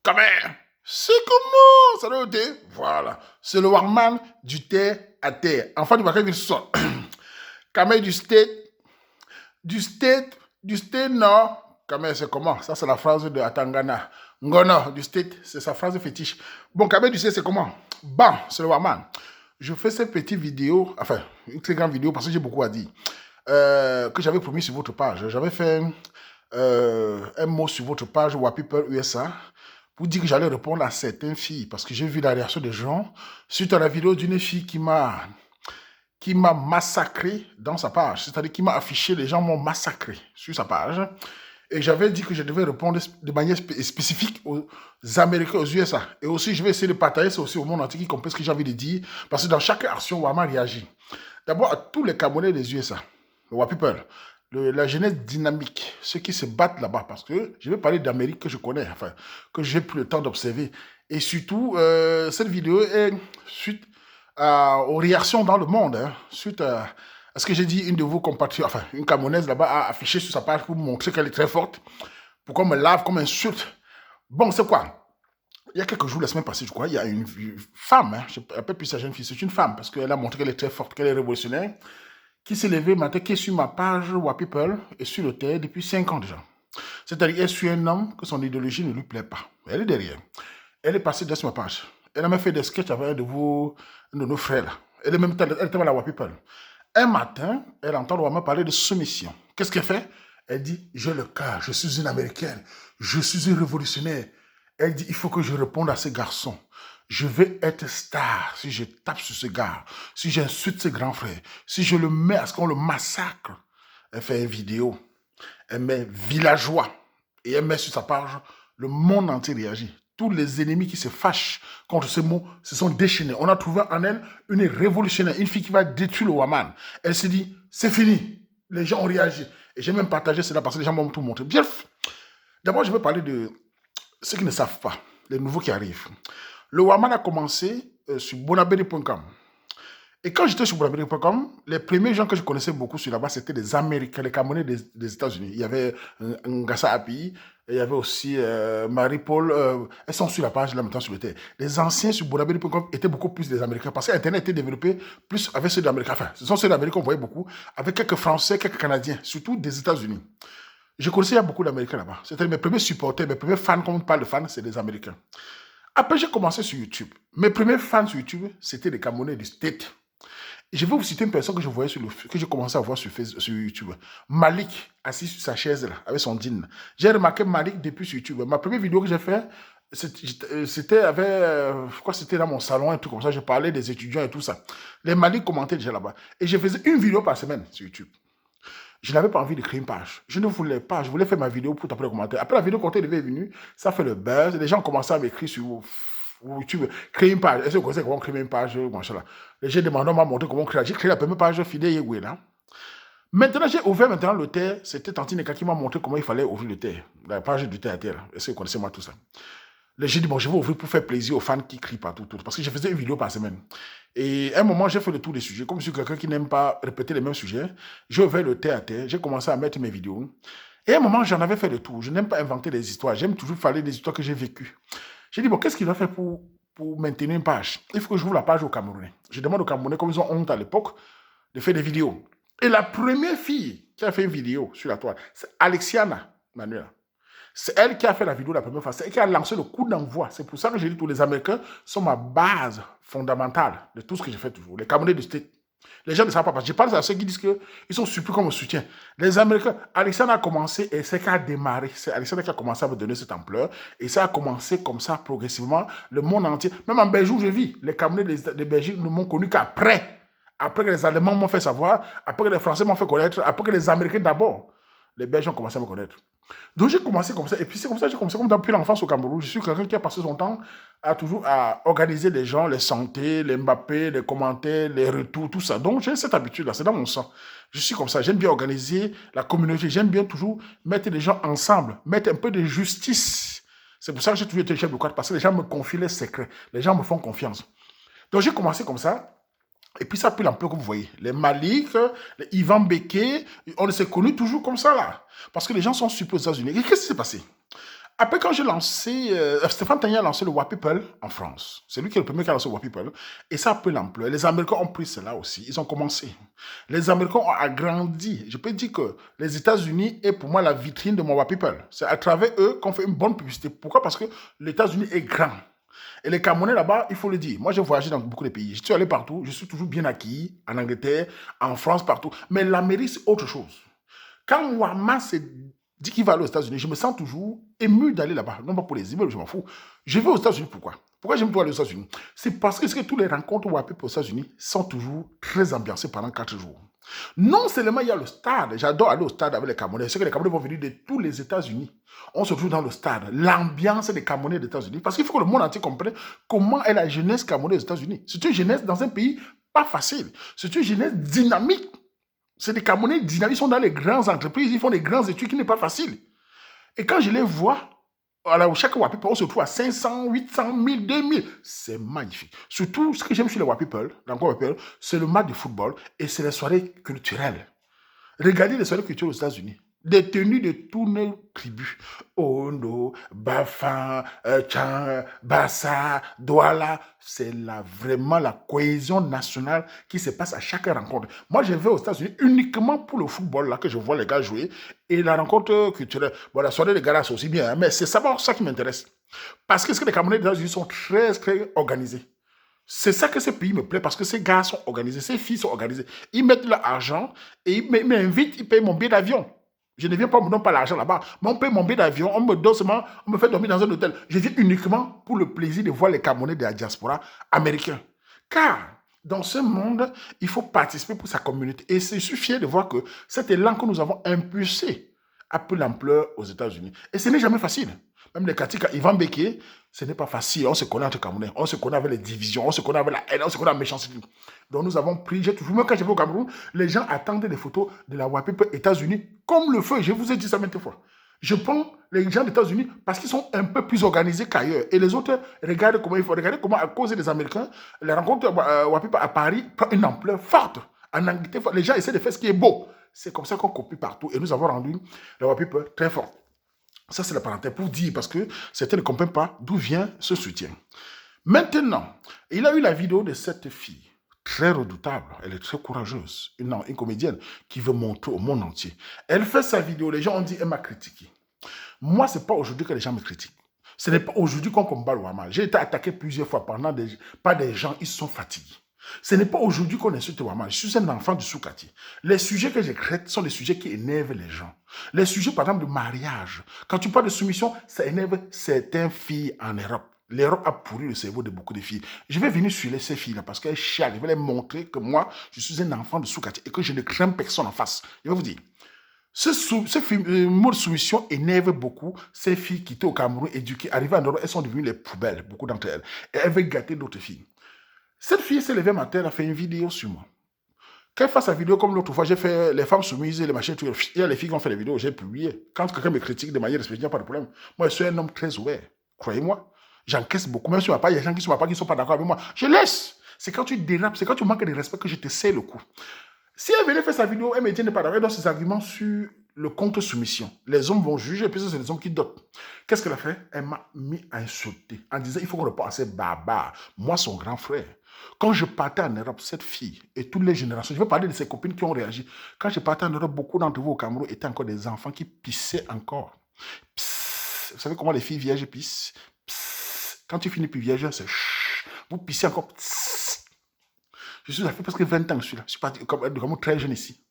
Quand même, c'est comment ça doit être? Voilà. C'est le Warman du terre à terre. Enfin, du Bakay sort. Quand même, du state, du state, non. Quand même, c'est comment? Ça, c'est la phrase de Atangana. Ngono, du state, c'est sa phrase fétiche. Bon, quand même, tu sais, c'est comment? Bon, c'est le Warman. Je fais ces petites vidéos, enfin, une très grande vidéo parce que j'ai beaucoup à dire, que j'avais promis sur votre page. J'avais fait un mot sur votre page Wapiper USA pour dire que j'allais répondre à certaines filles parce que j'ai vu la réaction des gens suite à la vidéo d'une fille qui m'a massacré dans sa page, c'est-à-dire qui m'a affiché, les gens m'ont massacré sur sa page. Et j'avais dit que je devais répondre de manière spécifique aux Américains, aux USA. Et aussi, je vais essayer de partager ça aussi au monde entier qui comprenne ce que j'ai envie de dire. Parce que dans chaque action, Wama réagit. D'abord, à tous les Camerounais des USA, le Wapiple, la jeunesse dynamique, ceux qui se battent là-bas. Parce que je vais parler d'Amérique que je connais, enfin, que j'ai pris le temps d'observer. Et surtout, cette vidéo est suite aux réactions dans le monde, hein, suite à ce que j'ai dit, une de vos compatriotes, enfin, une Camerounaise là-bas a affiché sur sa page pour montrer qu'elle est très forte, pour qu'on me lave comme insulte. Bon, c'est quoi? Il y a quelques jours, la semaine passée, je crois, il y a une femme, hein, je ne rappelle plus sa jeune fille, c'est une femme, parce qu'elle a montré qu'elle est très forte, qu'elle est révolutionnaire, qui s'est levée matin, qui est sur ma page Wapiple et sur le terre depuis 5 ans déjà. C'est-à-dire qu'elle suit un homme que son idéologie ne lui plaît pas. Elle est derrière. Elle est passée sur ma page. Elle a même fait des sketchs avec un de nos frères là. Elle était à la Wapiple. Un matin, elle entend le Wama parler de soumission. Qu'est-ce qu'elle fait? Elle dit, j'ai le cœur, je suis une Américaine, je suis une révolutionnaire. Elle dit, il faut que je réponde à ces garçons. Je vais être star si je tape sur ce gars, si j'insulte ce grand frère, si je le mets à ce qu'on le massacre. Elle fait une vidéo, elle met villageois et elle met sur sa page, le monde entier réagit. Tous les ennemis qui se fâchent contre ce mot se sont déchaînés. On a trouvé en elle une révolutionnaire, une fille qui va détruire le Waman. Elle s'est dit, c'est fini. Les gens ont réagi. Et j'ai même partagé cela parce que les gens m'ont tout montré. Bref, d'abord, je vais parler de ceux qui ne savent pas, les nouveaux qui arrivent. Le Waman a commencé sur bonaberi.com. Et quand j'étais sur bonaberi.com, les premiers gens que je connaissais beaucoup sur là-bas, c'était des Américains, les Camerounais des États-Unis. Il y avait Ngassa Api, il y avait aussi Marie-Paul. Elles sont sur la page là maintenant sur le terre. Les anciens sur bonaberi.com étaient beaucoup plus des Américains parce qu'Internet était développé plus avec ceux d'Amérique. Enfin, ce sont ceux d'Amérique qu'on voyait beaucoup, avec quelques Français, quelques Canadiens, surtout des États-Unis. Je connaissais beaucoup d'Américains là-bas. C'était mes premiers supporters, mes premiers fans, comme on parle de fans, c'est des Américains. Après, j'ai commencé sur YouTube. Mes premiers fans sur YouTube, c'était des Camerounais du State. Je vais vous citer une personne que je voyais que j'ai commencé à voir sur YouTube. Malik, assis sur sa chaise là, avec son jean. J'ai remarqué Malik depuis sur YouTube. Ma première vidéo que j'ai faite, c'était avec, je crois que c'était dans mon salon, un truc comme ça. Je parlais des étudiants et tout ça. Les Malik commentaient déjà là-bas. Et je faisais une vidéo par semaine sur YouTube. Je n'avais pas envie de créer une page. Je ne voulais pas. Je voulais faire ma vidéo pour taper les commentaires. Après, la vidéo quand elle est venue, ça fait le buzz. Les gens commençaient à m'écrire sur YouTube. Créer une page. Est-ce que vous connaissez comment créer une page? Les gens demandent, on m'a montré comment créer. J'ai créé la première page Fidé Yegwe là. Maintenant, j'ai ouvert maintenant le terre. C'était Tantine qui m'a montré comment il fallait ouvrir le terre. La page du terre à terre. Est-ce que vous connaissez moi tout ça? J'ai dit, bon, je vais ouvrir pour faire plaisir aux fans qui crient partout. Parce que je faisais une vidéo par semaine. Et à un moment, j'ai fait le tour des sujets. Comme je suis quelqu'un qui n'aime pas répéter les mêmes sujets, j'ai ouvert le terre à terre. J'ai commencé à mettre mes vidéos. Et à un moment, j'en avais fait le tour. Je n'aime pas inventer des histoires. J'aime toujours parler des histoires que j'ai vécues. J'ai dit, bon, qu'est-ce qu'il doit faire pour maintenir une page? Il faut que j'ouvre la page aux Camerounais. Je demande aux Camerounais, comme ils ont honte à l'époque, de faire des vidéos. Et la première fille qui a fait une vidéo sur la toile, c'est Alexiana Manuela. C'est elle qui a fait la vidéo la première fois. C'est elle qui a lancé le coup d'envoi. C'est pour ça que j'ai dit que tous les Américains sont ma base fondamentale de tout ce que je fais toujours. Les Camerounais du State. Les gens ne savent pas parce que je parle à ceux qui disent qu'ils sont surpris comme me soutien. Les Américains, Alexandre a commencé et c'est qu'à démarrer. C'est Alexandre qui a commencé à me donner cette ampleur. Et ça a commencé comme ça progressivement. Le monde entier. Même en Belgique où je vis, les Camerounais de Belgique ne m'ont connu qu'après. Après que les Allemands m'ont fait savoir, après que les Français m'ont fait connaître, après que les Américains d'abord. Les Belges ont commencé à me connaître. Donc j'ai commencé comme ça. Et puis c'est comme ça que j'ai commencé comme depuis l'enfance au Cameroun. Je suis quelqu'un qui a passé son temps à toujours à organiser les gens, les santé, les Mbappé, les commentaires, les retours, tout ça. Donc j'ai cette habitude-là, c'est dans mon sang. Je suis comme ça. J'aime bien organiser la communauté. J'aime bien toujours mettre les gens ensemble, mettre un peu de justice. C'est pour ça que j'ai toujours été chef de quad, parce que les gens me confient les secrets. Les gens me font confiance. Donc j'ai commencé comme ça. Et puis ça a pris l'ampleur que vous voyez. Les Malik, les Ivan Beke, on s'est connus toujours comme ça là. Parce que les gens sont supposés aux États-Unis. Et qu'est-ce qui s'est passé? Après, quand j'ai lancé, Stéphane Tagné a lancé le What People en France. C'est lui qui est le premier qui a lancé le What People. Et ça a pris l'ampleur. Les Américains ont pris cela aussi. Ils ont commencé. Les Américains ont agrandi. Je peux dire que les États-Unis est pour moi la vitrine de mon What People. C'est à travers eux qu'on fait une bonne publicité. Pourquoi? Parce que les États-Unis est grand. Et les Camerounais là-bas, il faut le dire. Moi, j'ai voyagé dans beaucoup de pays. Je suis allé partout. Je suis toujours bien acquis. En Angleterre, en France, partout. Mais l'Amérique, c'est autre chose. Quand Ouama s'est dit qu'il va aller aux États-Unis, je me sens toujours ému d'aller là-bas. Non pas pour les immeubles, je m'en fous. Je vais aux États-Unis, pourquoi? Pourquoi j'aime aller aux États-Unis? C'est parce que tous les rencontres WAP aux États-Unis sont toujours très ambiancées pendant 4 jours. Non seulement il y a le stade, j'adore aller au stade avec les Camerounais. C'est que les Camerounais vont venir de tous les États-Unis. On se trouve dans le stade. L'ambiance des Camerounais des États-Unis. Parce qu'il faut que le monde entier comprenne comment est la jeunesse camerounaise aux États-Unis. C'est une jeunesse dans un pays pas facile. C'est une jeunesse dynamique. C'est des Camerounais dynamiques, ils sont dans les grandes entreprises, ils font des grandes études qui n'est pas facile. Et quand je les vois, alors chaque WAPIPL, on se trouve à 500, 800, 1000, 2000. C'est magnifique. Surtout, ce que j'aime sur les WAPIPL, c'est le match de football et c'est les soirées culturelles. Regardez les soirées culturelles aux États-Unis. Des tenues de toutes nos tribus. Ondo, Bafan, Tchan, Bassa, Douala. C'est vraiment la cohésion nationale qui se passe à chaque rencontre. Moi, je vais aux États-Unis uniquement pour le football, là, que je vois les gars jouer. Et la rencontre culturelle. Bon, la soirée des gars, c'est aussi bien, hein, mais c'est ça qui m'intéresse. Parce que les Camerounais des États-Unis sont très, très organisés. C'est ça que ces pays me plaît parce que ces gars sont organisés, ces filles sont organisées. Ils mettent leur argent et ils m'invitent, ils payent mon billet d'avion. Je ne viens pas, on me donne pas l'argent là-bas, mais on paye mon billet d'avion, on me donne seulement, on me fait dormir dans un hôtel. Je viens uniquement pour le plaisir de voir les Camerounais de la diaspora américaine. Car dans ce monde, il faut participer pour sa communauté. Et je suis fier de voir que cet élan que nous avons impulsé a pris l'ampleur aux États-Unis. Et ce n'est jamais facile. Même les Katika, Ivan Beke, ce n'est pas facile. On se connaît entre Camerounais. On se connaît avec les divisions. On se connaît avec la haine. On se connaît avec la méchanceté. Donc nous avons pris, j'ai toujours, même quand je vais au Cameroun, les gens attendent des photos de la WAPIP États-Unis comme le feu. Je vous ai dit ça maintes fois. Je prends les gens des États-Unis parce qu'ils sont un peu plus organisés qu'ailleurs. Et les autres, regardez comment il faut. Regardez comment, à cause des Américains, la rencontre WAPIP à Paris prend une ampleur forte. En Angleterre, les gens essaient de faire ce qui est beau. C'est comme ça qu'on copie partout. Et nous avons rendu la WAPIP très forte. Ça, c'est la parenthèse pour dire, parce que certains ne comprennent pas d'où vient ce soutien. Maintenant, il a eu la vidéo de cette fille, très redoutable, elle est très courageuse, une comédienne qui veut montrer au monde entier. Elle fait sa vidéo, les gens ont dit, elle m'a critiqué. Moi, ce n'est pas aujourd'hui que les gens me critiquent. Ce n'est pas aujourd'hui qu'on combat le Ouama. J'ai été attaqué plusieurs fois par des gens, ils sont fatigués. Ce n'est pas aujourd'hui qu'on insulte Ouama. Je suis un enfant du sous-quartier. Les sujets que je traite sont des sujets qui énervent les gens. Les sujets, par exemple, de mariage. Quand tu parles de soumission, ça énerve certaines filles en Europe. L'Europe a pourri le cerveau de beaucoup de filles. Je vais venir sur ces filles-là parce qu'elles chialent. Je vais leur montrer que moi, je suis un enfant de sous-quartier et que je ne crains personne en face. Je vais vous dire. Ce mot de soumission énerve beaucoup ces filles qui étaient au Cameroun éduquées, arrivées en Europe, elles sont devenues les poubelles, beaucoup d'entre elles. Et elles veulent gâter d'autres filles. Cette fille s'est levée matin, elle a fait une vidéo sur moi. Qu'elle fasse sa vidéo comme l'autre fois, j'ai fait les femmes soumises, les machins, tout. Il y a les filles qui ont fait les vidéos, j'ai publié. Quand quelqu'un me critique de manière respectueuse, il n'y a pas de problème. Moi, je suis un homme très ouvert. Croyez-moi. J'encaisse beaucoup. Même sur ma part, il y a des gens qui ne sont pas d'accord avec moi. Je laisse. C'est quand tu dérapes, c'est quand tu manques de respect que je te sais le coup. Si elle venait faire sa vidéo, elle me dit ne pas d'accord, elle donne ses arguments sur le contre-soumission. Les hommes vont juger, et puis c'est les hommes qui dotent. Qu'est-ce qu'elle a fait? Elle m'a mis à insulter en disant il faut qu'on reporte à ces barbares. Moi, son grand frère. Quand je partais en Europe, cette fille et toutes les générations, je vais parler de ses copines qui ont réagi. Quand je partais en Europe, beaucoup d'entre vous au Cameroun étaient encore des enfants qui pissaient encore. Psst. Vous savez comment les filles vierges pissent? Psst. Quand tu finis plus vierge, c'est chut. Vous pissez encore. Psst. Je suis fait presque 20 ans que je suis là. Je suis parti comme très jeune ici.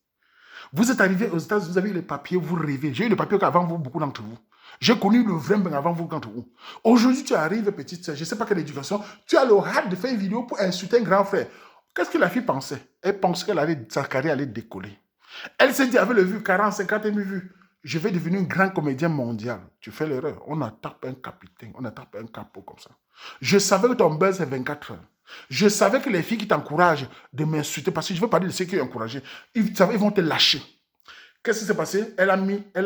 Vous êtes arrivé aux États-Unis, vous avez eu les papiers, vous rêvez. J'ai eu les papiers avant vous, beaucoup d'entre vous. J'ai connu le vrai bain avant vous, d'entre vous. Aujourd'hui, tu arrives, petite sœur, je ne sais pas quelle éducation, tu as le hâte de faire une vidéo pour insulter un grand frère. Qu'est-ce que la fille pensait? Elle pensait que sa carrière allait décoller. Elle s'est dit, avec le vues, 40, 50 000 vues, je vais devenir un grand comédien mondial. Tu fais l'erreur. On n'attaque pas un capitaine, on n'attaque pas un capot comme ça. Je savais que ton buzz est 24 heures. Je savais que les filles qui t'encouragent de m'insulter, parce que je veux parler de ceux qui ont encouragé, ils vont te lâcher. Qu'est-ce qui s'est passé? Elle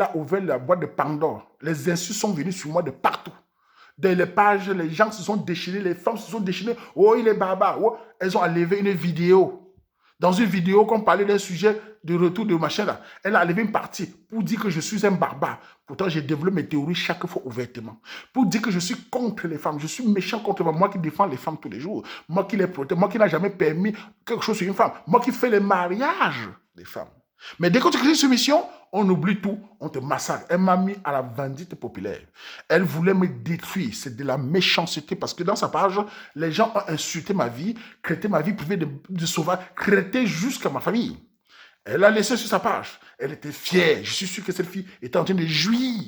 a ouvert la boîte de Pandore. Les insultes sont venues sur moi de partout. Dans les pages, les gens se sont déchaînés, les femmes se sont déchaînées. Oh, il est barbare. Oh, elles ont enlevé une vidéo. Dans une vidéo, qu'on parlait d'un sujet de retour de machin là, elle a levé une partie pour dire que je suis un barbare. Pourtant, j'ai développé mes théories chaque fois ouvertement. Pour dire que je suis contre les femmes, je suis méchant contre les femmes. Moi qui défends les femmes tous les jours, moi qui les protège, moi qui n'ai jamais permis quelque chose sur une femme, moi qui fais les mariages des femmes. Mais dès que tu crées une soumission, on oublie tout, on te massacre. Elle m'a mis à la vendite populaire. Elle voulait me détruire. C'est de la méchanceté parce que dans sa page, les gens ont insulté ma vie, traité ma vie privée de sauvage, traité jusqu'à ma famille. Elle a laissé sur sa page. Elle était fière. Je suis sûr que cette fille était en train de jouir.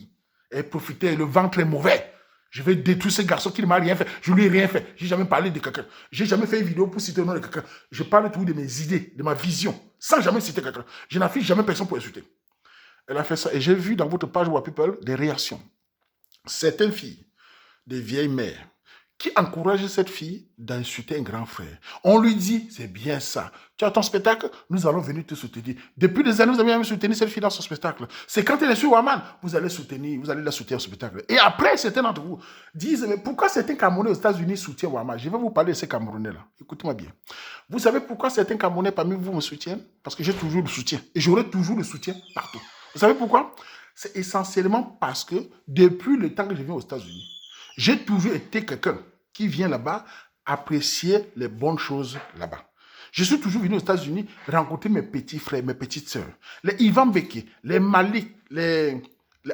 Elle profitait, le ventre est mauvais. Je vais détruire ce garçon qui ne m'a rien fait. Je ne lui ai rien fait. Je n'ai jamais parlé de quelqu'un. Je n'ai jamais fait une vidéo pour citer le nom de quelqu'un. Je parle tout de mes idées, de ma vision, sans jamais citer quelqu'un. Je n'affiche jamais personne pour insulter. Elle a fait ça. Et j'ai vu dans votre page WhatsApp des réactions. Certaines filles, des vieilles mères, qui encouragent cette fille d'insulter un grand frère. On lui dit, c'est bien ça. Tu as ton spectacle, nous allons venir te soutenir. Depuis des années, vous avez même soutenu cette fille dans son spectacle. C'est quand elle est sur Waman, vous allez la soutenir au spectacle. Et après, certains d'entre vous disent, mais pourquoi certains Camerounais aux États-Unis soutiennent Waman? Je vais vous parler de ces Camerounais-là. Écoutez-moi bien. Vous savez pourquoi certains Camerounais parmi vous me soutiennent? Parce que j'ai toujours le soutien. Et j'aurai toujours le soutien partout. Vous savez pourquoi? C'est essentiellement parce que depuis le temps que je viens aux États-Unis, j'ai toujours été quelqu'un qui vient là-bas apprécier les bonnes choses là-bas. Je suis toujours venu aux États-Unis rencontrer mes petits frères, mes petites sœurs. Les Ivan Beke, les Malik, les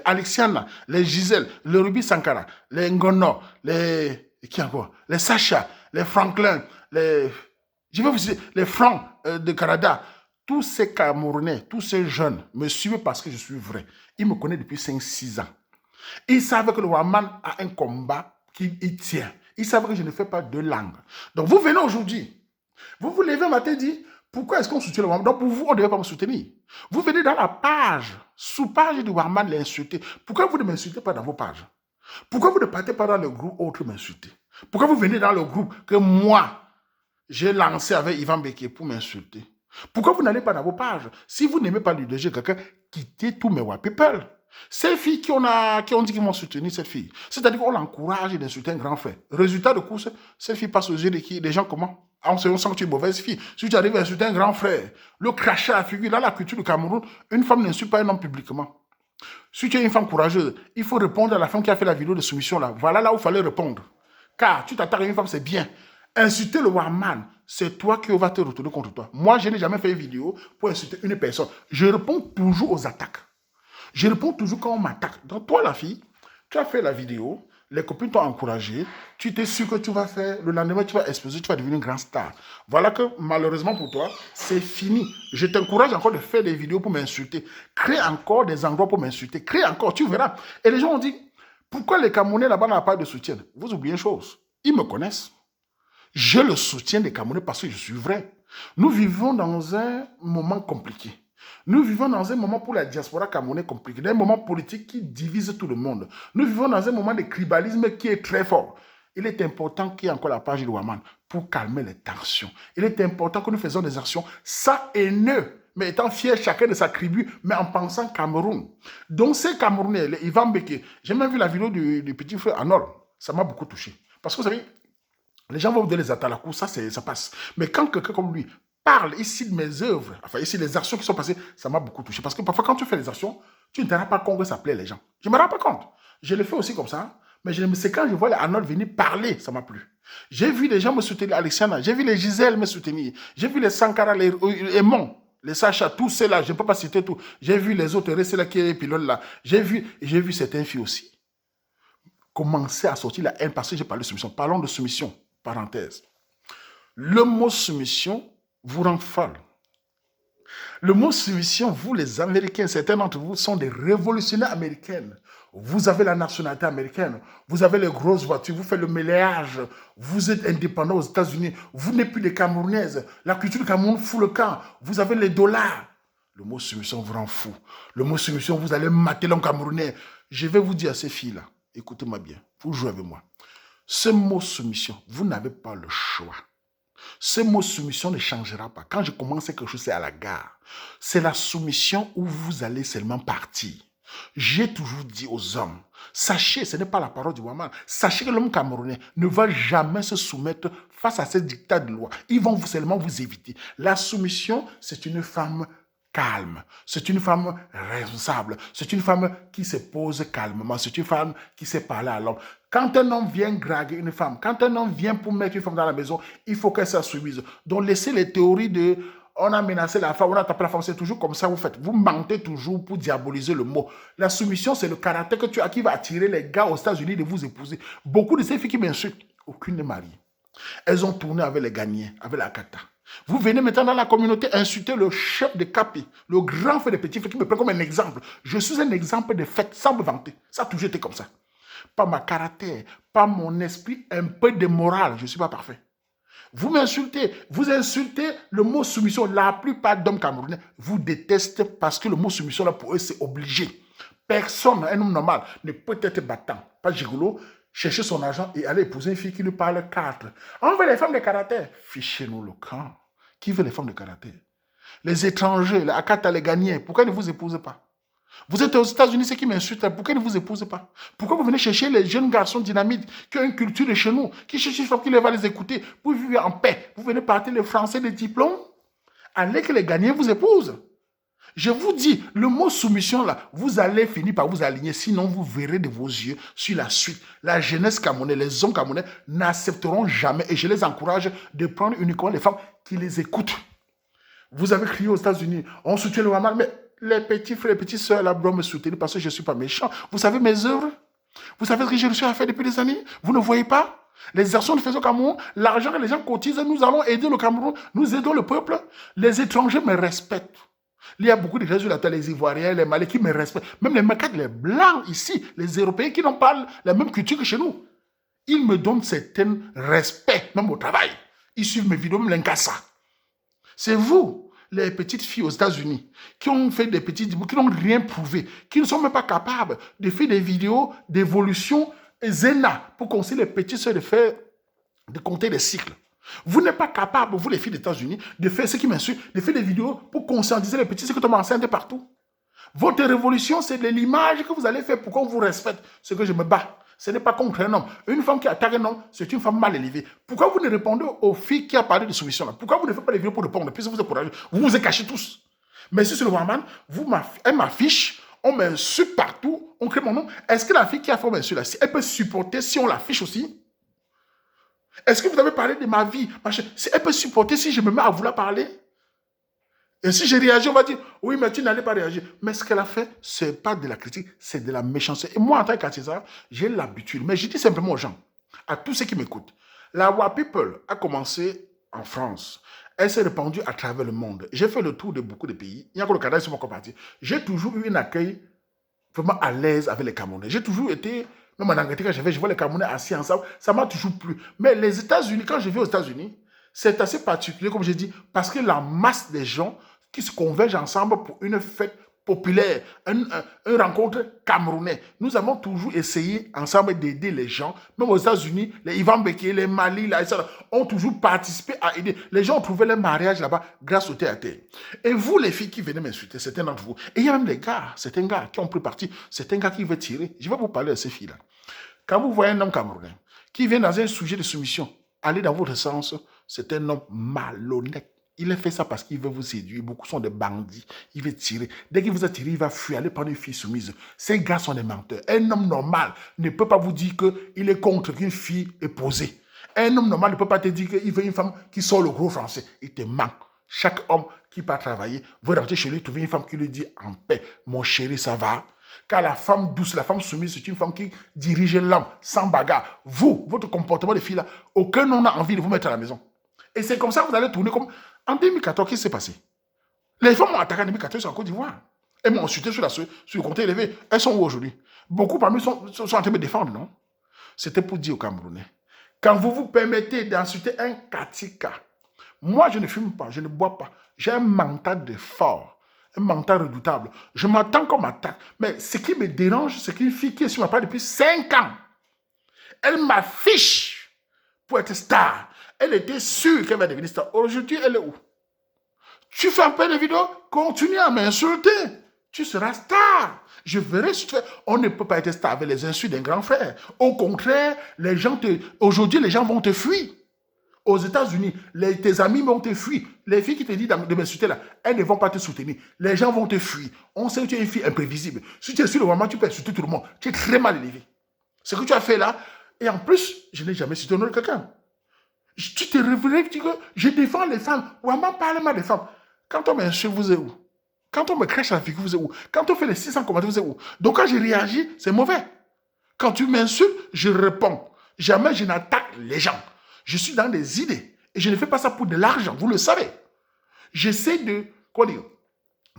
Alexiana, les Gisèle, les Ruby Sankara, les Ngono, qui encore? Les Sacha, les Franklin, je vais vous citer, les Francs de Canada. Tous ces Camerounais, tous ces jeunes me suivent parce que je suis vrai. Ils me connaissent depuis 5-6 ans. Ils savent que le Waman a un combat qui tient. Ils savent que je ne fais pas de langue. Donc vous venez aujourd'hui, vous vous levez un matin et dites, pourquoi est-ce qu'on soutient le Waman? Donc pour vous, on ne devait pas me soutenir. Vous venez dans la page, sous-page du Waman, l'insulter. Pourquoi vous ne m'insultez pas dans vos pages? Pourquoi vous ne partez pas dans le groupe autre m'insulter? Pourquoi vous venez dans le groupe que moi, j'ai lancé avec Ivan Beke pour m'insulter? Pourquoi vous n'allez pas dans vos pages? Si vous n'aimez pas l'idéologie de quelqu'un, quittez tous mes white people. Ces filles qui ont dit qu'ils m'ont soutenu, cette fille, c'est-à-dire qu'on l'encourage d'insulter un grand frère. Résultat de course, cette fille passe aux yeux des gens comment? On sent que tu es une mauvaise fille. Si tu arrives à insulter un grand frère, le crachat à la figure, dans la culture du Cameroun, une femme n'insulte pas un homme publiquement. Si tu es une femme courageuse, il faut répondre à la femme qui a fait la vidéo de soumission là. Voilà là où il fallait répondre. Car tu t'attaques à une femme, c'est bien. Insulter le Warman, c'est toi qui vas te retourner contre toi. Moi, je n'ai jamais fait une vidéo pour insulter une personne. Je réponds toujours aux attaques. Je réponds toujours quand on m'attaque. Donc toi, la fille, tu as fait la vidéo, les copines t'ont encouragé, tu t'es sûr que tu vas faire, le lendemain, tu vas exploser, tu vas devenir une grande star. Voilà que, malheureusement pour toi, c'est fini. Je t'encourage encore de faire des vidéos pour m'insulter. Crée encore des endroits pour m'insulter. Crée encore, tu verras. Et les gens ont dit, pourquoi les Camerounais là-bas n'ont pas de soutien? Vous oubliez une chose, ils me connaissent. J'ai le soutien des Camerounais parce que je suis vrai. Nous vivons dans un moment compliqué. Nous vivons dans un moment pour la diaspora camerounaise compliqué, un moment politique qui divise tout le monde. Nous vivons dans un moment de tribalisme qui est très fort. Il est important qu'il y ait encore la page de Waman pour calmer les tensions. Il est important que nous faisons des actions sans haineux, mais étant fiers chacun de sa tribu, mais en pensant Cameroun. Donc ces Camerounais, les Ivan Beke, j'ai même vu la vidéo du petit frère Arnold, ça m'a beaucoup touché. Parce que vous savez, les gens vont vous donner les atalakou, ça passe. Mais quand quelqu'un comme lui parle ici de mes œuvres, enfin ici les actions qui sont passées, ça m'a beaucoup touché. Parce que parfois quand tu fais les actions, tu ne te rends pas compte que ça plaît les gens. Je ne me rends pas compte. Je le fais aussi comme ça, mais c'est quand je vois les Arnold venir parler, ça m'a plu. J'ai vu les gens me soutenir, Alexiana, j'ai vu les Gisèle me soutenir, j'ai vu les Sankara, les Aimons, les Sacha, tous ceux-là, je ne peux pas citer tout. J'ai vu les autres restés là qui est pilote là. J'ai vu certaines filles aussi commencer à sortir la haine parce que j'ai parlé de soumission. Parlons de soumission, parenthèse. Le mot soumission vous rend folle. Le mot soumission, vous les Américains, certains d'entre vous sont des révolutionnaires américains. Vous avez la nationalité américaine, vous avez les grosses voitures, vous faites le mélange, vous êtes indépendants aux États-Unis, vous n'êtes plus des Camerounaises, la culture du Cameroun fout le camp, vous avez les dollars. Le mot soumission vous rend fou. Le mot soumission, vous allez mater l'homme camerounais. Je vais vous dire à ces filles-là, écoutez-moi bien, vous jouez avec moi. Ce mot soumission, vous n'avez pas le choix. Ce mot soumission ne changera pas. Quand je commence quelque chose, c'est à la gare. C'est la soumission où vous allez seulement partir. J'ai toujours dit aux hommes, sachez, ce n'est pas la parole du Waman, sachez que l'homme camerounais ne va jamais se soumettre face à ces dictats de loi. Ils vont seulement vous éviter. La soumission, c'est une femme calme, c'est une femme responsable, c'est une femme qui se pose calmement, c'est une femme qui sait parler à l'homme. Quand un homme vient draguer une femme, quand un homme vient pour mettre une femme dans la maison, il faut qu'elle soit soumise. Donc laissez les théories de on a menacé la femme, on a tapé la femme, c'est toujours comme ça vous faites. Vous mentez toujours pour diaboliser le mot. La soumission, c'est le caractère que tu as qui va attirer les gars aux États-Unis de vous épouser. Beaucoup de ces filles qui m'insultent, aucune n'est mariée. Elles ont tourné avec les gagnants, avec la kata. Vous venez maintenant dans la communauté insulter le chef de Capi, le grand frère des petits frères qui me prend comme un exemple. Je suis un exemple de fait, sans me vanter. Ça a toujours été comme ça. Pas ma caractère, pas mon esprit, un peu de morale. Je ne suis pas parfait. Vous m'insultez, vous insultez le mot soumission. La plupart d'hommes camerounais vous détestent parce que le mot soumission, là, pour eux, c'est obligé. Personne, un homme normal, ne peut être battant, pas gigolo, chercher son argent et aller épouser une fille qui lui parle 4. On veut les femmes de caractère. Fichez-nous le camp. Qui veut les femmes de caractère? Les étrangers, les Akata, les gagnants, pourquoi ne vous épousez pas? Vous êtes aux États-Unis, ceux qui m'insultent, pourquoi ne vous épousez pas? Pourquoi vous venez chercher les jeunes garçons dynamites qui ont une culture de chez nous, qui cherchent une femme qui va les écouter pour vivre en paix? Vous venez partir les Français des diplômes? Allez que les gagnants vous épousent. Je vous dis, le mot soumission là, vous allez finir par vous aligner, sinon vous verrez de vos yeux sur la suite. La jeunesse camerounaise, les hommes camerounais n'accepteront jamais, et je les encourage de prendre uniquement les femmes qui les écoutent. Vous avez crié aux États-Unis, on soutient le Hamas, mais les petits frères, les petites sœurs là doivent me soutenir parce que je ne suis pas méchant. Vous savez mes œuvres? Vous savez ce que j'ai réussi à faire depuis des années? Vous ne voyez pas? Les actions que nous faisons au Cameroun, l'argent que les gens cotisent, nous allons aider le Cameroun, nous aidons le peuple. Les étrangers me respectent. Il y a beaucoup de résultats, les Ivoiriens, les Maliens qui me respectent. Même les Makats, les Blancs ici, les Européens qui n'ont pas la même culture que chez nous. Ils me donnent certain respect, même au travail. Ils suivent mes vidéos, me l'incassent. C'est vous, les petites filles aux États-Unis, qui ont fait des petits débouts, qui n'ont rien prouvé, qui ne sont même pas capables de faire des vidéos d'évolution Zena pour conseiller les petites soeurs de compter des cycles. Vous n'êtes pas capable, vous les filles des États-Unis, de faire ce qui m'insulte, de faire des vidéos pour conscientiser les petits, ceux qui tombent enceintes partout. Votre révolution, c'est de l'image que vous allez faire pour qu'on vous respecte. Ce que je me bats. Ce n'est pas contre un homme. Une femme qui attaque un homme, c'est une femme mal élevée. Pourquoi vous ne répondez aux filles qui ont parlé de soumission là? Pourquoi vous ne faites pas des vidéos pour répondre? Puisque vous êtes courageux. Vous vous êtes cachés tous. Mais si c'est le Waman, elle m'affiche, on m'insulte partout, on crée mon nom. Est-ce que la fille qui a fait m'insulte là, elle peut supporter si on l'affiche aussi? Est-ce que vous avez parlé de ma vie? Elle peut supporter si je me mets à vouloir parler? Et si j'ai réagi, on va dire, oui, mais tu n'allais pas réagir. Mais ce qu'elle a fait, ce n'est pas de la critique, c'est de la méchanceté. Et moi, en tant qu'artisan, j'ai l'habitude. Mais je dis simplement aux gens, à tous ceux qui m'écoutent, la Wa People a commencé en France. Elle s'est répandue à travers le monde. J'ai fait le tour de beaucoup de pays. Il y a encore le Canada, ils sont encore partis. J'ai toujours eu un accueil vraiment à l'aise avec les Camerounais. J'ai toujours été, même en Angleterre, quand je vois les Camerounais assis ensemble, ça m'a toujours plu. Mais les États-Unis, quand je vais aux États-Unis, c'est assez particulier, comme j'ai dit, parce que la masse des gens qui se convergent ensemble pour une fête populaire, une rencontre camerounaise. Nous avons toujours essayé ensemble d'aider les gens. Même aux États-Unis, les Ivan Beke, les Mali, là, etc., ont toujours participé à aider. Les gens ont trouvé leur mariage là-bas grâce au terre à terre. Et vous, les filles qui venez m'insulter, certains d'entre vous, et il y a même des gars, certains gars qui ont pris parti, certains gars qui veulent tirer. Je vais vous parler de ces filles-là. Quand vous voyez un homme camerounais qui vient dans un sujet de soumission, aller dans votre sens, c'est un homme malhonnête. Il a fait ça parce qu'il veut vous séduire. Beaucoup sont des bandits. Il veut tirer. Dès qu'il vous a tiré, il va fuir, aller prendre une fille soumise. Ces gars sont des menteurs. Un homme normal ne peut pas vous dire qu'il est contre qu'une fille est posée. Un homme normal ne peut pas te dire qu'il veut une femme qui sort le gros français. Il te ment. Chaque homme qui part travailler veut rentrer chez lui, trouver une femme qui lui dit en paix, mon chéri, ça va. Car la femme douce, la femme soumise, c'est une femme qui dirige l'homme sans bagarre. Vous, votre comportement de fille là, aucun homme n'a envie de vous mettre à la maison. Et c'est comme ça que vous allez tourner comme... En 2014, qu'est-ce qui s'est passé? Les femmes m'ont attaqué en 2014 en Côte d'Ivoire. Elles m'ont insulté sur le compte élevé. Elles sont où aujourd'hui? Beaucoup parmi eux sont en train de me défendre, non? C'était pour dire aux Camerounais, quand vous vous permettez d'insulter un Katika, moi je ne fume pas, je ne bois pas. J'ai un mental de fort, un mental redoutable. Je m'attends qu'on m'attaque. Mais ce qui me dérange, c'est qu'une fille qui est sur ma part depuis 5 ans, elle m'affiche pour être star. Elle était sûre qu'elle va devenir star. Aujourd'hui, elle est où? Tu fais un peu de vidéos, continue à m'insulter. tu seras star. Je verrai si tu fais. On ne peut pas être star avec les insultes d'un grand frère. Au contraire, aujourd'hui, les gens vont te fuir. Aux États-Unis, tes amis vont te fuir. Les filles qui te disent de m'insulter là, elles ne vont pas te soutenir. Les gens vont te fuir. On sait que tu es une fille imprévisible. Si tu es sur le moment, tu peux insulter tout le monde. Tu es très mal élevé. Ce que tu as fait là, et en plus, je n'ai jamais cité quelqu'un. Tu te révèles, tu dis que je défends les femmes. Ouama, parle-moi des femmes. Quand on m'insulte, vous êtes où? Quand on me crèche la figure, vous êtes où? Quand on fait les 600 commentaires, vous êtes où? Donc quand je réagis, c'est mauvais. Quand tu m'insultes, je réponds. Jamais je n'attaque les gens. Je suis dans des idées. Et je ne fais pas ça pour de l'argent, vous le savez. J'essaie de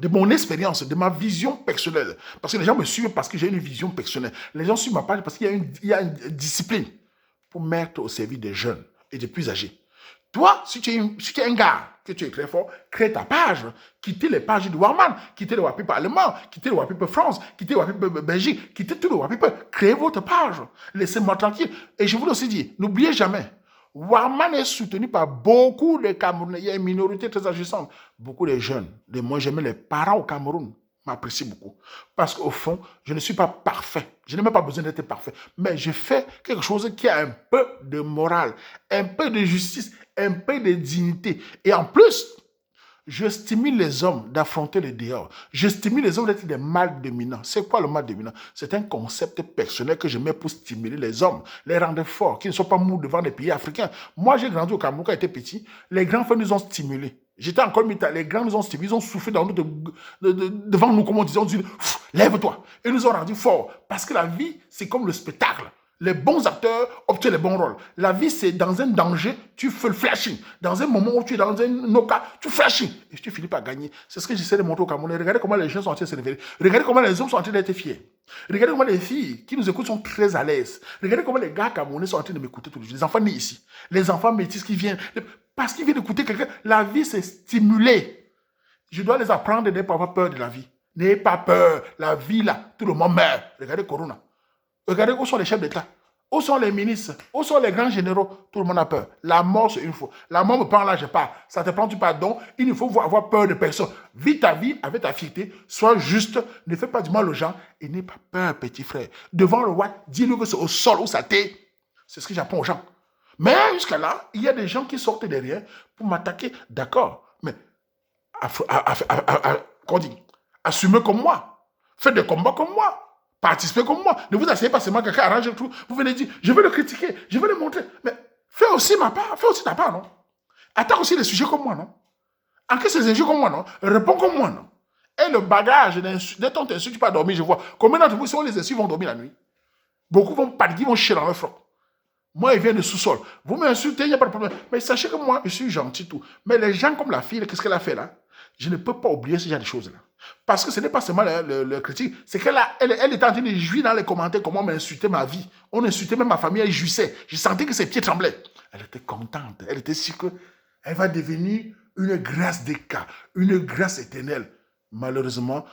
mon expérience, de ma vision personnelle. Parce que les gens me suivent parce que j'ai une vision personnelle. Les gens suivent ma page parce qu'il y a une discipline pour mettre au service des jeunes et des plus âgés. Toi, si tu es un gars, que tu es très fort, crée ta page. Quittez les pages du Warman, quittez le Wapipe allemand, quittez le Wapipe France, quittez le Wapipe Belgique, quittez tout le Wapipe. Créez votre page. Laissez-moi tranquille. Et je vous le aussi dit, n'oubliez jamais, Warman est soutenu par beaucoup de Camerounais. Il y a une minorité très agissante. Beaucoup de jeunes, moi j'aime les parents au Cameroun, m'apprécient beaucoup. Parce qu'au fond, je ne suis pas parfait. Je n'ai même pas besoin d'être parfait. Mais je fais quelque chose qui a un peu de morale, un peu de justice, un peu de dignité. Et en plus, je stimule les hommes d'affronter le dehors. Je stimule les hommes d'être des mâles dominants. C'est quoi le mâle dominant? C'est un concept personnel que je mets pour stimuler les hommes, les rendre forts, qui ne sont pas mous devant les pays africains. Moi, j'ai grandi au Cameroun quand j'étais petit. Les grands frères nous ont stimulés. J'étais encore militaire. Les grands nous ont stimulés. Ils ont soufflé devant nous, comme on disait. On dit, lève-toi. Et ils nous ont rendus forts. Parce que la vie, c'est comme le spectacle. Les bons acteurs obtiennent les bons rôles. La vie, c'est dans un danger, tu fais le flashing. Dans un moment où tu es dans un noka, tu flashing. Et tu finis par gagner. C'est ce que j'essaie de montrer au Cameroun. Regardez comment les gens sont en train de se révéler. Regardez comment les hommes sont en train d'être fiers. Regardez comment les filles qui nous écoutent sont très à l'aise. Regardez comment les gars camerounais sont en train de m'écouter tous les jours. Les enfants nés ici. Les enfants métis qui viennent. Parce qu'ils viennent écouter quelqu'un. La vie, c'est stimulé. Je dois les apprendre de ne pas avoir peur de la vie. N'ayez pas peur. La vie, là, tout le monde meurt. Regardez Corona. Regardez où sont les chefs d'État. Où sont les ministres? Où sont les grands généraux? Tout le monde a peur. La mort, c'est une fois. La mort me prend là, je pars. Ça te prend du pardon. Il ne faut avoir peur de personne. Vis ta vie avec ta fierté. Sois juste. Ne fais pas du mal aux gens. Et n'aie pas peur, petit frère. Devant le roi, dis-lui que c'est au sol où ça t'est. C'est ce que j'apprends aux gens. Mais jusqu'à là, il y a des gens qui sortent derrière pour m'attaquer. D'accord. Mais, qu'on dit? Assumez comme moi. Faites des combats comme moi. Participez comme moi. Ne vous asseyez pas seulement quelqu'un arrange tout. Vous venez dire, je vais le critiquer, je vais le montrer. Mais fais aussi ma part, fais aussi ta part, non? Attaque aussi les sujets comme moi, non? Encaisse les injures comme moi, non? Réponds comme moi, non? Et le bagage dès ton t'insulte, tu peux pas dormir, je vois. Combien d'entre vous, si on les insulte, vont dormir la nuit? Beaucoup vont paniquer, vont chier dans leur front. Moi, ils viennent de sous-sol. Vous m'insultez, il n'y a pas de problème. Mais sachez que moi, je suis gentil, tout. Mais les gens comme la fille, qu'est-ce qu'elle a fait là? Je ne peux pas oublier ce genre de choses-là. Parce que ce n'est pas seulement le critique, c'est qu'elle elle était en train de jouir dans les commentaires comment on m'insultait ma vie. On insultait même ma famille, elle jouissait. Je sentais que ses pieds tremblaient. Elle était contente. Elle était sûre qu'elle va devenir une grâce des cas, une grâce éternelle. Malheureusement,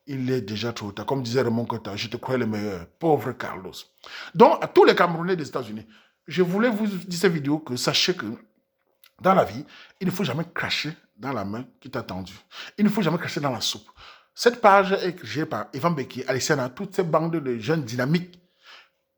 il est déjà trop tard. Comme disait Raymond Kota, je te crois le meilleur. Pauvre Carlos. Donc, à tous les Camerounais des États-Unis, je voulais vous dire cette vidéo que sachez que dans la vie, il ne faut jamais cracher dans la main qui t'a tendu. Il ne faut jamais cracher dans la soupe. Cette page est créée par Evan Beki, Alexandra, toutes ces bandes de jeunes dynamiques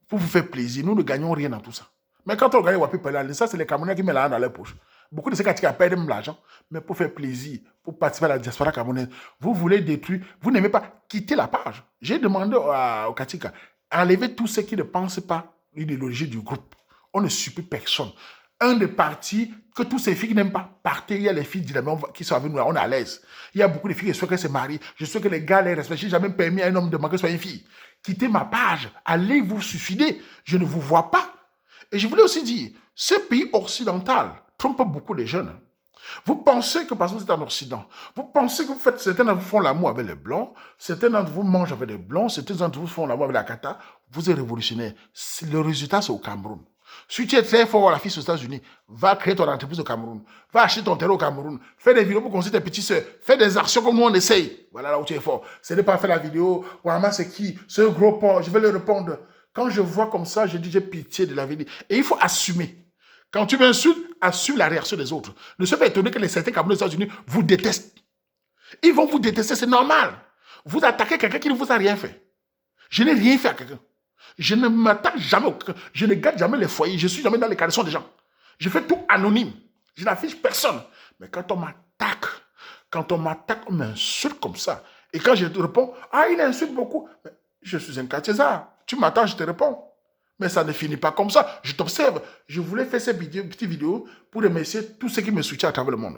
pour vous faire plaisir. Nous ne gagnons rien dans tout ça. Mais quand on gagne Wapi Pelal, ça c'est les Camerounais qui mettent l'argent dans leur poche. Beaucoup de ces Katika perdent même l'argent, mais pour faire plaisir, pour participer à la diaspora camerounaise, vous voulez détruire, vous n'aimez pas quitter la page. J'ai demandé au Katika, enlevez tous ceux qui ne pensent pas l'idéologie du groupe. On ne supplie personne. Un des partis que tous ces filles n'aiment pas, partez, il y a les filles dynamiques qui sont avec nous, là, on est à l'aise. Il y a beaucoup de filles qui souhaitent qu'elles se marient. Je souhaite que les gars les respectent. Je n'ai jamais permis à un homme de manquer soit une fille. Quittez ma page, allez vous suicider. Je ne vous vois pas. Et je voulais aussi dire, ce pays occidental trompe beaucoup les jeunes. Vous pensez que parce que vous êtes en Occident, vous pensez que vous faites, certains d'entre vous font l'amour avec les blancs, certains d'entre vous mangent avec les blancs, certains d'entre vous font l'amour avec la kata, vous êtes révolutionnaire. Le résultat, c'est au Cameroun. Si tu es très fort à la fille aux États-Unis, va créer ton entreprise au Cameroun. Va acheter ton terrain au Cameroun. Fais des vidéos pour conseiller tes petites soeurs. Fais des actions comme nous on essaye. Voilà là où tu es fort. Ce n'est pas faire la vidéo. Ouama, c'est qui? Ce gros porc. Je vais le répondre. Quand je vois comme ça, je dis j'ai pitié de la vie. Et il faut assumer. Quand tu m'insultes, assume la réaction des autres. Ne sois pas étonné que les certains Camerounais aux États-Unis vous détestent. Ils vont vous détester, c'est normal. Vous attaquez quelqu'un qui ne vous a rien fait. Je n'ai rien fait à quelqu'un. Je ne m'attaque jamais au quelqu'un. Je ne garde jamais les foyers. Je ne suis jamais dans les caractères des gens. Je fais tout anonyme. Je n'affiche personne. Mais quand on m'attaque, on m'insulte comme ça. Et quand je te réponds, ah, il insulte beaucoup. Mais je suis un César. Tu m'attends, je te réponds. Mais ça ne finit pas comme ça. Je t'observe. Je voulais faire ces petites vidéos pour remercier tous ceux qui me soutiennent à travers le monde.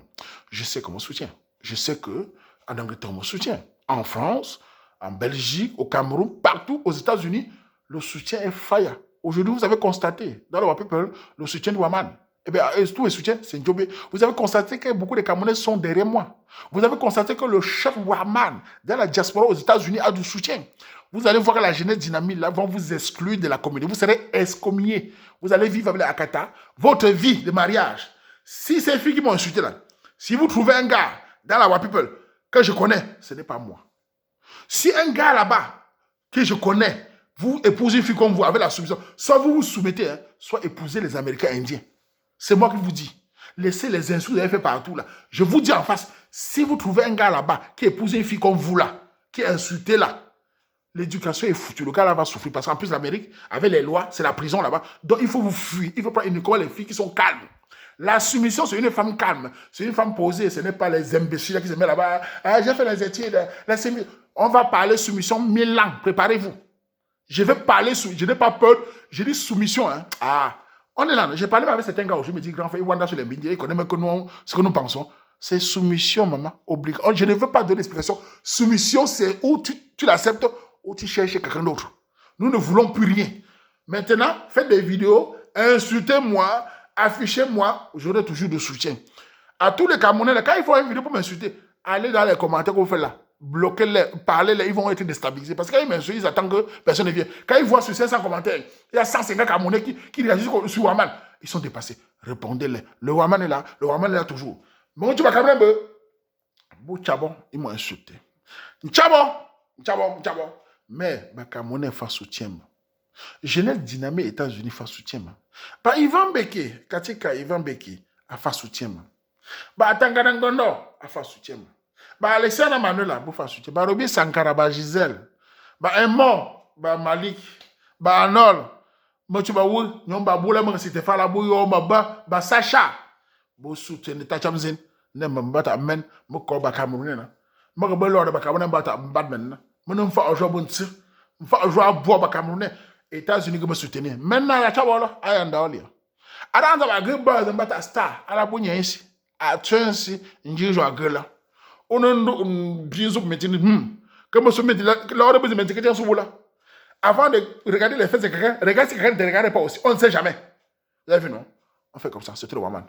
Je sais qu'on me soutient. Je sais qu'en Angleterre, on me soutient. En France, en Belgique, au Cameroun, partout, aux États-Unis, le soutien est fire. Aujourd'hui, vous avez constaté, dans le People, le soutien de Waman. Eh bien, tous les soutiens, c'est Njobé. Vous avez constaté que beaucoup de Camerounais sont derrière moi. Vous avez constaté que le chef Waman, dans la diaspora aux États-Unis, a du soutien. Vous allez voir que la jeunesse dynamique là, vont vous exclure de la communauté. Vous serez excommuniés. Vous allez vivre avec les Akata. Votre vie de mariage. Si ces filles qui m'ont insulté là, si vous trouvez un gars dans la People que je connais, ce n'est pas moi. Si un gars là-bas que je connais, vous épousez une fille comme vous avec la soumission, soit vous vous soumettez, hein, soit épousez les Américains indiens. C'est moi qui vous dis. Laissez les insultes que vous avez fait partout là. Je vous dis en face, si vous trouvez un gars là-bas qui épouse une fille comme vous là, qui est insulté là, l'éducation est foutue. Le gars là va souffrir parce qu'en plus l'Amérique, avec les lois, c'est la prison là-bas. Donc il faut vous fuir. Il faut prendre uniquement les filles qui sont calmes. La soumission, c'est une femme calme. C'est une femme posée. Ce n'est pas les imbéciles qui se mettent là-bas. Ah, j'ai fait les études. On va parler soumission 1000 ans. Préparez-vous. Je vais parler, je n'ai pas peur. Je dis soumission. Hein. Ah, on est là. J'ai parlé avec certains gars. Je me dis, grand frère, il wanda sur les médias. Il connaît même que nous, ce que nous pensons. C'est soumission, maman. Obligatoire. Je ne veux pas donner l'explication. Soumission, c'est où tu l'acceptes ou tu cherches quelqu'un d'autre. Nous ne voulons plus rien. Maintenant, faites des vidéos, insultez-moi, affichez-moi, j'aurai toujours de soutien. À tous les Camerounais, quand ils font une vidéo pour m'insulter, allez dans les commentaires que vous faites là, bloquez-les, parlez-les, ils vont être déstabilisés. Parce que quand ils m'insultent, ils attendent que personne ne vienne. Quand ils voient sur 500 commentaires, il y a 150 Camerounais qui réagissent sur Waman. Ils sont dépassés. Répondez-les. Le Waman est là toujours. Bon, tu vas quand même, Tchabon, ils m'ont insulté. Tchabon. Mais, ma Camerounais fa soutien. Jeunesse dynamique États-Unis fa soutien. Ba Ivan Beke, Katika Ivan Beke, a fa soutien. Ba Tanganangondo, a fa soutien. Ba Alexandre Manuel, a fa soutien. Ba Robi Sankara, ba Gisèle. Ba Emmo, ba Malik. Ba Arnold. Motu ba Wou, Nyon ba Boula, Mwen Site Fala Bouyo, ba Sacha. Bo soutien, Neta Chamzin, Ne Mbata Men, Moko ba Camerounais. Je ne sais pas si je ne sais pas si je ne sais pas si je ne États-Unis me soutenir. Maintenant, il y a des gens qui ont des star. À la bonne ici. À Chelsea, il y a des gens on a bien sûr mettre comme se mettre là on mettre quelqu'un sur là. Avant de regarder les faits de quelqu'un, regarde si quelqu'un ne regarde pas aussi. On ne sait jamais. Vous avez vu non? On fait comme ça, c'est trop Waman.